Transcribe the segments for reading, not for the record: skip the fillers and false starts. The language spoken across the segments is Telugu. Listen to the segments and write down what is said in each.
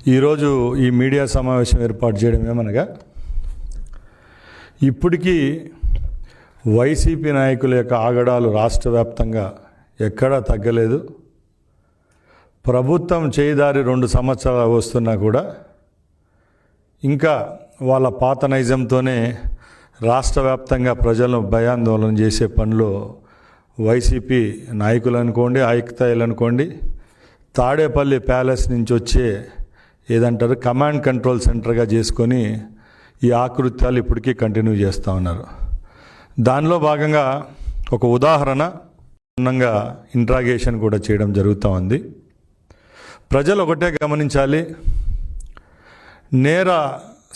ఈరోజు ఈ మీడియా సమావేశం ఏర్పాటు చేయడం ఏమనగా, ఇప్పటికీ వైసీపీ నాయకుల యొక్క ఆగడాలు రాష్ట్ర వ్యాప్తంగా ఎక్కడా తగ్గలేదు. ప్రభుత్వం చేయిదారి 2 సంవత్సరాలు వస్తున్నా కూడా ఇంకా వాళ్ళ పాత నైజంతోనే రాష్ట్ర వ్యాప్తంగా ప్రజలను భయాందోళన చేసే పనిలో వైసీపీ నాయకులు అనుకోండి, ఆయుక్తాయిలు అనుకోండి, తాడేపల్లి ప్యాలెస్ నుంచి వచ్చే ఏదంటారు కమాండ్ కంట్రోల్ సెంటర్గా చేసుకొని ఈ ఆకృత్యాలు ఇప్పటికీ కంటిన్యూ చేస్తూ ఉన్నారు. దానిలో భాగంగా ఒక ఉదాహరణ క్షుణ్ణంగా ఇంట్రాగేషన్ కూడా చేయడం జరుగుతూ ఉంది. ప్రజలు ఒకటే గమనించాలి, నేర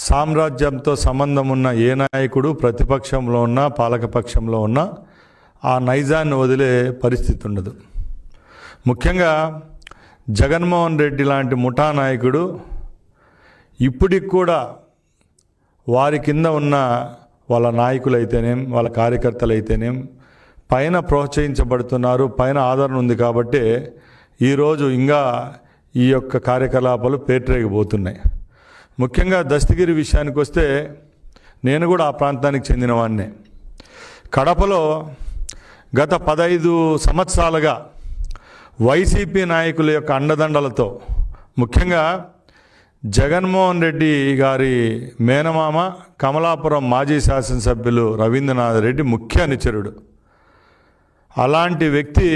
సామ్రాజ్యంతో సంబంధం ఉన్న ఏ నాయకుడు ప్రతిపక్షంలో ఉన్నా పాలకపక్షంలో ఉన్నా ఆ నైజాన్ని వదిలే పరిస్థితి ఉండదు. ముఖ్యంగా జగన్మోహన్ రెడ్డి లాంటి ముఠా నాయకుడు ఇప్పటికి కూడా వారి కింద ఉన్న వాళ్ళ నాయకులైతేనేం వాళ్ళ కార్యకర్తలైతేనేం పైన ప్రోత్సహించబడుతున్నారు, పైన ఆదరణ ఉంది కాబట్టి ఈరోజు ఇంకా ఈ యొక్క కార్యకలాపాలు పేటరేగిపోతున్నాయి. ముఖ్యంగా దస్తగిరి విషయానికి వస్తే నేను కూడా ఆ ప్రాంతానికి చెందినవాడినే. కడపలో గత 15 సంవత్సరాలుగా వైసీపీ నాయకుల యొక్క అండదండలతో, ముఖ్యంగా జగన్మోహన్ రెడ్డి గారి మేనమామ కమలాపురం మాజీ శాసనసభ్యులు రవీంద్రనాథ్ రెడ్డి ముఖ్య అనుచరుడు. అలాంటి వ్యక్తి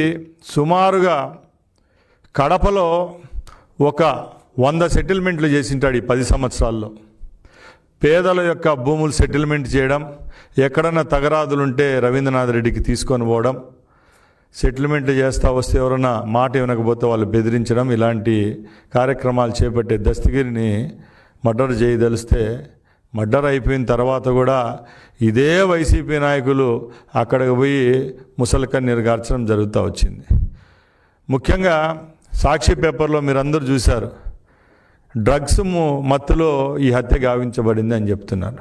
సుమారుగా కడపలో ఒక 100 సెటిల్మెంట్లు చేసింటాడు ఈ 10 సంవత్సరాల్లో. పేదల యొక్క భూములు సెటిల్మెంట్ చేయడం, ఎక్కడన్నా తగరాదులుంటే రవీంద్రనాథ్ రెడ్డికి తీసుకొని పోవడం, సెటిల్మెంట్లు చేస్తూ వస్తే ఎవరైనా మాట వినకపోతే వాళ్ళు బెదిరించడం, ఇలాంటి కార్యక్రమాలు చేపట్టే దస్తగిరిని మర్డర్ చేయదలిస్తే మర్డర్ అయిపోయిన తర్వాత కూడా ఇదే వైసీపీ నాయకులు అక్కడికి పోయి ముసలికన్నీరు గార్చడం జరుగుతూ వచ్చింది. ముఖ్యంగా సాక్షి పేపర్లో మీరందరూ చూశారు, డ్రగ్స్ మత్తులో ఈ హత్య గావించబడింది అని చెప్తున్నారు.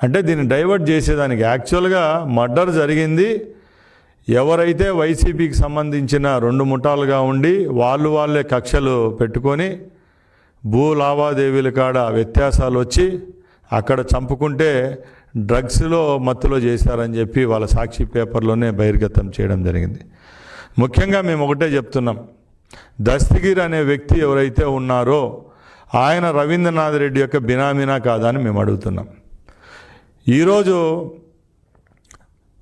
అంటే దీన్ని డైవర్ట్ చేసేదానికి యాక్చువల్గా మర్డర్ జరిగింది. ఎవరైతే వైసీపీకి సంబంధించిన 2 ముఠాలుగా ఉండి వాళ్ళే కక్షలు పెట్టుకొని భూ లావాదేవీల కాడ వ్యత్యాసాలు వచ్చి అక్కడ చంపుకుంటే డ్రగ్స్లో మత్తులో చేశారని చెప్పి వాళ్ళ సాక్షి పేపర్లోనే బహిర్గతం చేయడం జరిగింది. ముఖ్యంగా మేము ఒకటే చెప్తున్నాం, దస్తగిరి అనే వ్యక్తి ఎవరైతే ఉన్నారో ఆయన రవీంద్రనాథ్ రెడ్డి యొక్క బినామీనా కాదా అని మేము అడుగుతున్నాం. ఈరోజు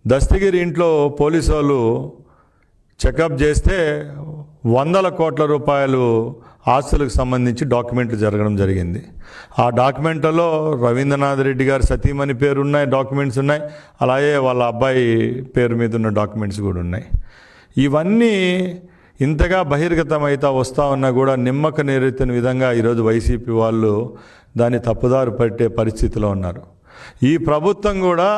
దస్తగిరి ఇంట్లో పోలీసు వాళ్ళు చెకప్ చేస్తే 100 కోట్ల రూపాయలు ఆస్తులకు సంబంధించి డాక్యుమెంట్లు జరగడం జరిగింది. ఆ డాక్యుమెంట్లలో రవీంద్రనాథ్ రెడ్డి గారి సతీమణి పేరు ఉన్నాయి, డాక్యుమెంట్స్ ఉన్నాయి, అలాగే వాళ్ళ అబ్బాయి పేరు మీద ఉన్న డాక్యుమెంట్స్ కూడా ఉన్నాయి. ఇవన్నీ ఇంతగా బహిర్గతం అవుతా వస్తూ ఉన్నా కూడా నిమ్మక నీరెత్తిన విధంగా ఈరోజు వైసీపీ వాళ్ళు దాన్ని తప్పుదారి పట్టే పరిస్థితిలో ఉన్నారు. ఈ ప్రభుత్వం కూడా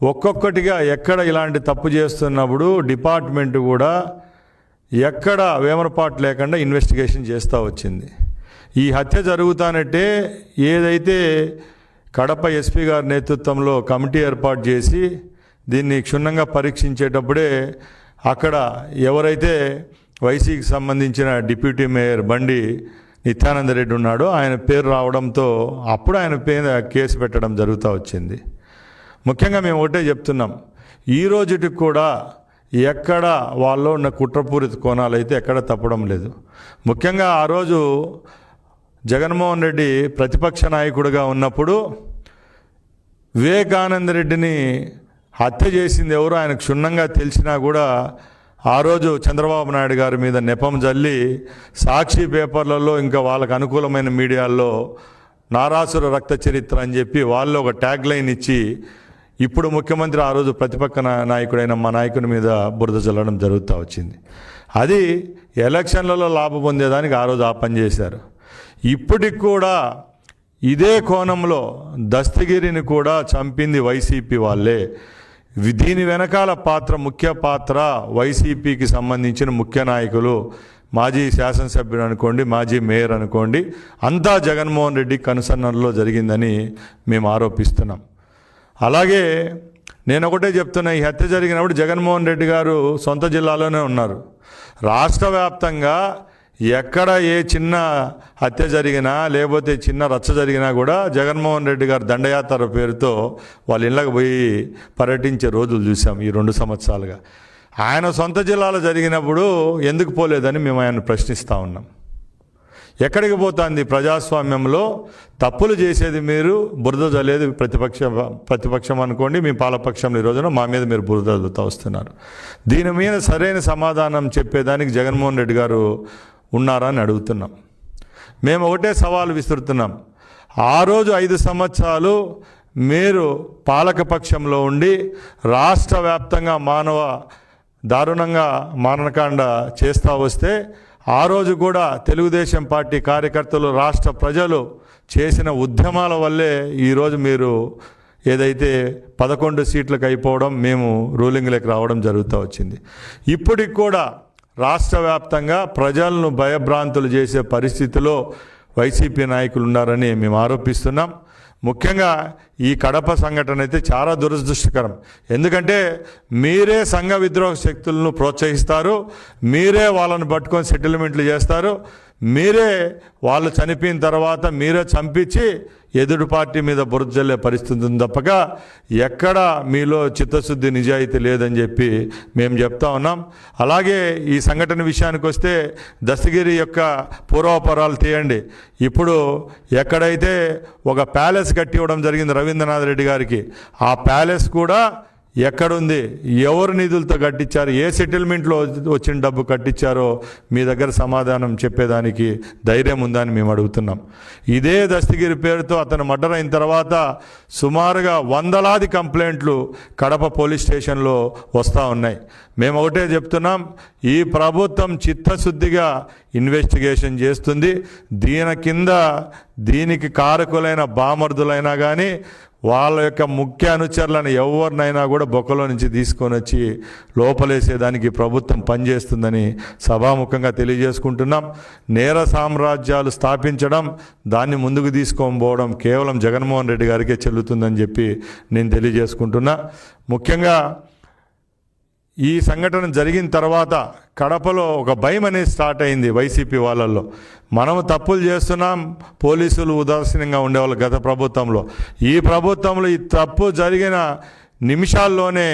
ఒక్కొక్కటిగా ఎక్కడ ఇలాంటి తప్పు చేస్తున్నప్పుడు డిపార్ట్మెంట్ కూడా ఎక్కడ వేమరపాటు లేకుండా ఇన్వెస్టిగేషన్ చేస్తూ వచ్చింది. ఈ హత్య జరుగుతానంటే ఏదైతే కడప ఎస్పీ గారి నేతృత్వంలో కమిటీ ఏర్పాటు చేసి దీన్ని క్షుణ్ణంగా పరీక్షించేటప్పుడే అక్కడ ఎవరైతే వైసీకి సంబంధించిన డిప్యూటీ మేయర్ బండి నిత్యానంద రెడ్డి ఉన్నాడో ఆయన పేరు రావడంతో అప్పుడు ఆయన కేసు పెట్టడం జరుగుతూ వచ్చింది. ముఖ్యంగా మేము ఒకటే చెప్తున్నాం, ఈ రోజుకి కూడా ఎక్కడ వాళ్ళు ఉన్న కుట్రపూరిత కోణాలు అయితే ఎక్కడ తప్పడం లేదు. ముఖ్యంగా ఆ రోజు జగన్మోహన్ రెడ్డి ప్రతిపక్ష నాయకుడిగా ఉన్నప్పుడు వివేకానంద రెడ్డిని హత్య చేసింది ఎవరు ఆయనకు క్షుణ్ణంగా తెలిసినా కూడా ఆ రోజు చంద్రబాబు నాయుడు గారి మీద నెపం జల్లి సాక్షి పేపర్లలో ఇంకా వాళ్ళకు అనుకూలమైన మీడియాల్లో నారాసుర రక్త చరిత్ర అని చెప్పి వాళ్ళు ఒక ట్యాగ్ లైన్ ఇచ్చి ఇప్పుడు ముఖ్యమంత్రి ఆ రోజు ప్రతిపక్ష నాయకుడైన మా నాయకుని మీద బురద చల్లడం జరుగుతూ వచ్చింది. అది ఎలక్షన్లలో లాభం పొందేదానికి ఆ రోజు ఆ పని చేశారు. ఇప్పటికి కూడా ఇదే కోణంలో దస్తగిరిని కూడా చంపింది వైసీపీ వాళ్ళే. దీని వెనకాల ముఖ్య పాత్ర వైసీపీకి సంబంధించిన ముఖ్య నాయకులు, మాజీ శాసనసభ్యుడు అనుకోండి, మాజీ మేయర్ అనుకోండి, అంతా జగన్మోహన్ రెడ్డి కనుసన్నల్లో జరిగిందని మేము ఆరోపిస్తున్నాం. అలాగే నేను ఒకటే చెప్తున్నా, ఈ హత్య జరిగినప్పుడు జగన్మోహన్ రెడ్డి గారు సొంత జిల్లాలోనే ఉన్నారు. రాష్ట్ర వ్యాప్తంగా ఎక్కడ ఏ చిన్న హత్య జరిగినా లేకపోతే చిన్న రచ్చ జరిగినా కూడా జగన్మోహన్ రెడ్డి గారు దండయాత్ర పేరుతో వాళ్ళ ఇళ్ళకి పోయి పర్యటించే రోజులు చూసాం ఈ 2 సంవత్సరాలుగా. ఆయన సొంత జిల్లాలో జరిగినప్పుడు ఎందుకు పోలేదని మేము ఆయన ప్రశ్నిస్తూ ఉన్నాం. ఎక్కడికి పోతుంది ప్రజాస్వామ్యంలో? తప్పులు చేసేది మీరు, బురద జల్లేది ప్రతిపక్షం అనుకోండి, మీ పాలపక్షంలో ఈ రోజున మా మీద మీరు బురద జల్లుతూ వస్తున్నారు. దీని మీద సరైన సమాధానం చెప్పేదానికి జగన్మోహన్ రెడ్డి గారు ఉన్నారా అని అడుగుతున్నాం. మేము ఒకటే సవాలు విసురుతున్నాం. ఆ రోజు 5 సంవత్సరాలు మీరు పాలకపక్షంలో ఉండి రాష్ట్ర వ్యాప్తంగా దారుణంగా మారణకాండ చేస్తూ వస్తే ఆ రోజు కూడా తెలుగుదేశం పార్టీ కార్యకర్తలు, రాష్ట్ర ప్రజలు చేసిన ఉద్యమాల వల్లే ఈరోజు మీరు ఏదైతే 11 సీట్లకు అయిపోవడం, మేము రూలింగ్లోకి రావడం జరుగుతూ వచ్చింది. ఇప్పటికి కూడా రాష్ట్ర వ్యాప్తంగా ప్రజలను భయభ్రాంతులు చేసే పరిస్థితిలో వైసీపీ నాయకులు ఉన్నారని మేము ఆరోపిస్తున్నాం. ముఖ్యంగా ఈ కడప సంఘటన అయితే చాలా దురదృష్టకరం. ఎందుకంటే మీరే సంఘ విద్రోహ శక్తులను ప్రోత్సహిస్తారు, మీరే వాళ్ళని పట్టుకొని సెటిల్మెంట్లు చేస్తారు, మీరే వాళ్ళు చనిపోయిన తర్వాత మీరే చంపించి ఎదుటి పార్టీ మీద బురద జల్లే పరిస్థితి ఉంది తప్పక ఎక్కడ మీలో చిత్తశుద్ధి, నిజాయితీ లేదని చెప్పి మేము చెప్తా ఉన్నాం. అలాగే ఈ సంఘటన విషయానికి వస్తే దస్తగిరి యొక్క పూర్వాపరాలు తీయండి. ఇప్పుడు ఎక్కడైతే ఒక ప్యాలెస్ కట్టి ఇవ్వడం జరిగింది రవీంద్రనాథ్ రెడ్డి గారికి, ఆ ప్యాలెస్ కూడా ఎక్కడుంది, ఎవరు నిధులతో కట్టించారు, ఏ సెటిల్మెంట్లో వచ్చిన డబ్బు కట్టించారో మీ దగ్గర సమాధానం చెప్పేదానికి ధైర్యం ఉందని మేము అడుగుతున్నాం. ఇదే దస్తగిరి పేరుతో అతను మర్డర్ అయిన తర్వాత సుమారుగా వందలాది కంప్లైంట్లు కడప పోలీస్ స్టేషన్లో వస్తూ ఉన్నాయి. మేము ఒకటే చెప్తున్నాం, ఈ ప్రభుత్వం చిత్తశుద్ధిగా ఇన్వెస్టిగేషన్ చేస్తుంది. దీనికి కారకులైన బామర్దులైనా కానీ వాళ్ళ యొక్క ముఖ్య అనుచరులను ఎవరినైనా కూడా బొక్కలో నుంచి తీసుకొని వచ్చి లోపలేసేదానికి ప్రభుత్వం పనిచేస్తుందని సభాముఖంగా తెలియజేసుకుంటున్నాం. నేర సామ్రాజ్యాలు స్థాపించడం, దాన్ని ముందుకు తీసుకొని పోవడం కేవలం జగన్మోహన్ రెడ్డి గారికే చెల్లుతుందని చెప్పి నేను తెలియజేసుకుంటున్నా. ముఖ్యంగా ఈ సంఘటన జరిగిన తర్వాత కడపలో ఒక భయం అనేది స్టార్ట్ అయింది వైసీపీ వాళ్ళల్లో. మనము తప్పులు చేస్తున్నాం, పోలీసులు ఉదాసీనంగా ఉండేవాళ్ళు గత ప్రభుత్వంలో. ఈ ప్రభుత్వంలో ఈ తప్పు జరిగిన నిమిషాల్లోనే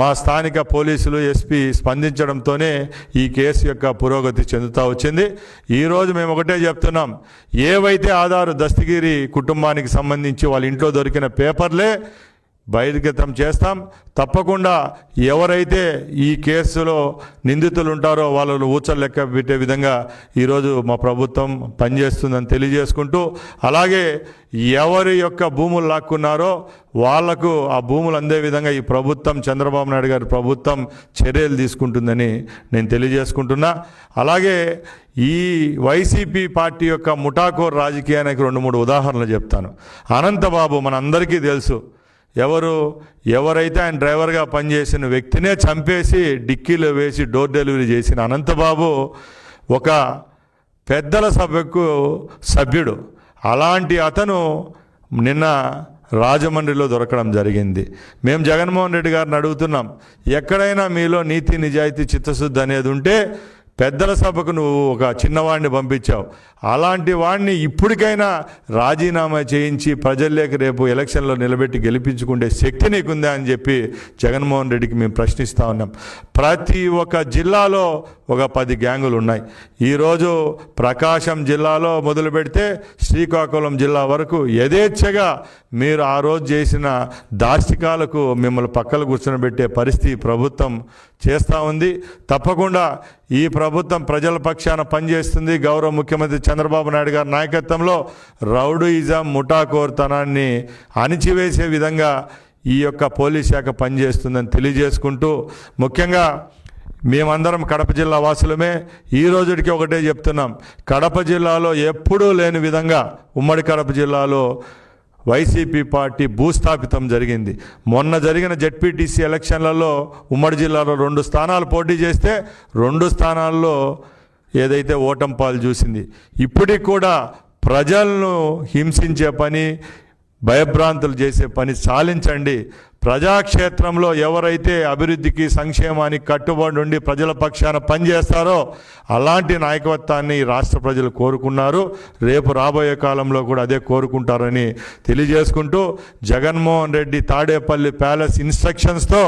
మా స్థానిక పోలీసులు, ఎస్పీ స్పందించడంతోనే ఈ కేసు యొక్క పురోగతి చెందుతూ వచ్చింది. ఈరోజు మేము ఒకటే చెప్తున్నాం, ఏవైతే ఆధారు దస్తగిరి కుటుంబానికి సంబంధించి వాళ్ళ ఇంట్లో దొరికిన పేపర్లే బహిర్గతం చేస్తాం. తప్పకుండా ఎవరైతే ఈ కేసులో నిందితులు ఉంటారో వాళ్ళను ఊచలు లెక్క పెట్టే విధంగా ఈరోజు మా ప్రభుత్వం పనిచేస్తుందని తెలియజేసుకుంటూ, అలాగే ఎవరి యొక్క భూములు లాక్కున్నారో వాళ్లకు ఆ భూములు అందే విధంగా ఈ ప్రభుత్వం, చంద్రబాబు నాయుడు గారి ప్రభుత్వం చర్యలు తీసుకుంటుందని నేను తెలియజేసుకుంటున్నా. అలాగే ఈ వైసీపీ పార్టీ యొక్క ముఠాకోర్ రాజకీయానికి 2-3 ఉదాహరణలు చెప్తాను. అనంతబాబు మనందరికీ తెలుసు. ఎవరైతే ఆయన డ్రైవర్గా పనిచేసిన వ్యక్తినే చంపేసి డిక్కీలో వేసి డోర్ డెలివరీ చేసిన అనంతబాబు ఒక పెద్దల సభకు సభ్యుడు. అలాంటి అతను నిన్న రాజమండ్రిలో దొరకడం జరిగింది. మేము జగన్మోహన్ రెడ్డి గారిని అడుగుతున్నాం, ఎక్కడైనా మీలో నీతి, నిజాయితీ, చిత్తశుద్ధి అనేది ఉంటే పెద్దల సభకు నువ్వు ఒక చిన్నవాడిని పంపించావు, అలాంటి వాడిని ఇప్పటికైనా రాజీనామా చేయించి ప్రజల్లోకి రేపు ఎలక్షన్లో నిలబెట్టి గెలిపించుకుంటే శక్తి నీకుందా అని చెప్పి జగన్మోహన్ రెడ్డికి మేము ప్రశ్నిస్తూ ఉన్నాం. ప్రతి ఒక్క జిల్లాలో ఒక 10 గ్యాంగులు ఉన్నాయి. ఈరోజు ప్రకాశం జిల్లాలో మొదలు పెడితే శ్రీకాకుళం జిల్లా వరకు యథేచ్ఛగా మీరు ఆ రోజు చేసిన దాష్టికాలకు మిమ్మల్ని పక్కన కూర్చొని పరిస్థితి ప్రభుత్వం చేస్తూ ఉంది. తప్పకుండా ఈ ప్రభుత్వం ప్రజల పక్షాన పనిచేస్తుంది. గౌరవ ముఖ్యమంత్రి చంద్రబాబు నాయుడు గారి నాయకత్వంలో రౌడీయిజం, ముఠాకోర్తనాన్ని అణిచివేసే విధంగా ఈ యొక్క పోలీస్ శాఖ పనిచేస్తుందని తెలియజేసుకుంటూ, ముఖ్యంగా మేమందరం కడప జిల్లా వాసులమే. ఈ రోజుకి ఒకటే చెప్తున్నాం, కడప జిల్లాలో ఎప్పుడూ లేని విధంగా ఉమ్మడి కడప జిల్లాలో వైసీపీ పార్టీ భూస్థాపితం జరిగింది. మొన్న జరిగిన జెడ్పీటీసీ ఎలక్షన్లలో ఉమ్మడి జిల్లాలో 2 స్థానాలు పోటీ చేస్తే 2 స్థానాల్లో ఏదైతే ఓటమి పాలు చూసింది. ఇప్పటికి కూడా ప్రజలను హింసించే పని, భయభ్రాంతులు చేసే పని చాలించండి. ప్రజాక్షేత్రంలో ఎవరైతే అభివృద్ధికి సంక్షేమానికి కట్టుబడి ఉండి ప్రజల పక్షాన పనిచేస్తారో అలాంటి నాయకత్వాన్ని రాష్ట్ర ప్రజలు కోరుకున్నారు. రేపు రాబోయే కాలంలో కూడా అదే కోరుకుంటారని తెలియజేసుకుంటూ, జగన్మోహన్ రెడ్డి తాడేపల్లి ప్యాలెస్ ఇన్స్ట్రక్షన్స్తో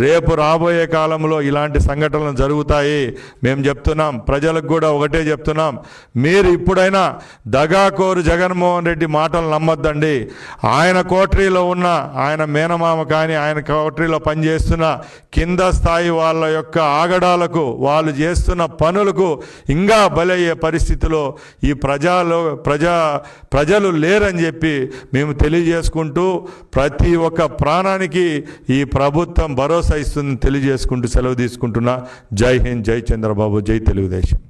రేపు రాబోయే కాలంలో ఇలాంటి సంఘటనలు జరుగుతాయి. మేము చెప్తున్నాం, ప్రజలకు కూడా ఒకటే చెప్తున్నాం, మీరు ఇప్పుడైనా దగాకోరు జగన్మోహన్ రెడ్డి మాటలు నమ్మొద్దండి. ఆయన కోటరీలో ఉన్న ఆయన మేనమామ కానీ ఆయన కోటరీలో పనిచేస్తున్న కింద స్థాయి వాళ్ళ యొక్క ఆగడాలకు, వాళ్ళు చేస్తున్న పనులకు ఇంకా బలయ్యే పరిస్థితిలో ఈ ప్రజలు లేరని చెప్పి మేము తెలియజేసుకుంటూ, ప్రతి ఒక్క ప్రాణానికి ఈ ప్రభుత్వం భరోసా ఇస్తుందని తెలియజేసుకుంటూ సెలవు తీసుకుంటున్నా. జై హింద్, జై చంద్రబాబు, జై తెలుగుదేశం.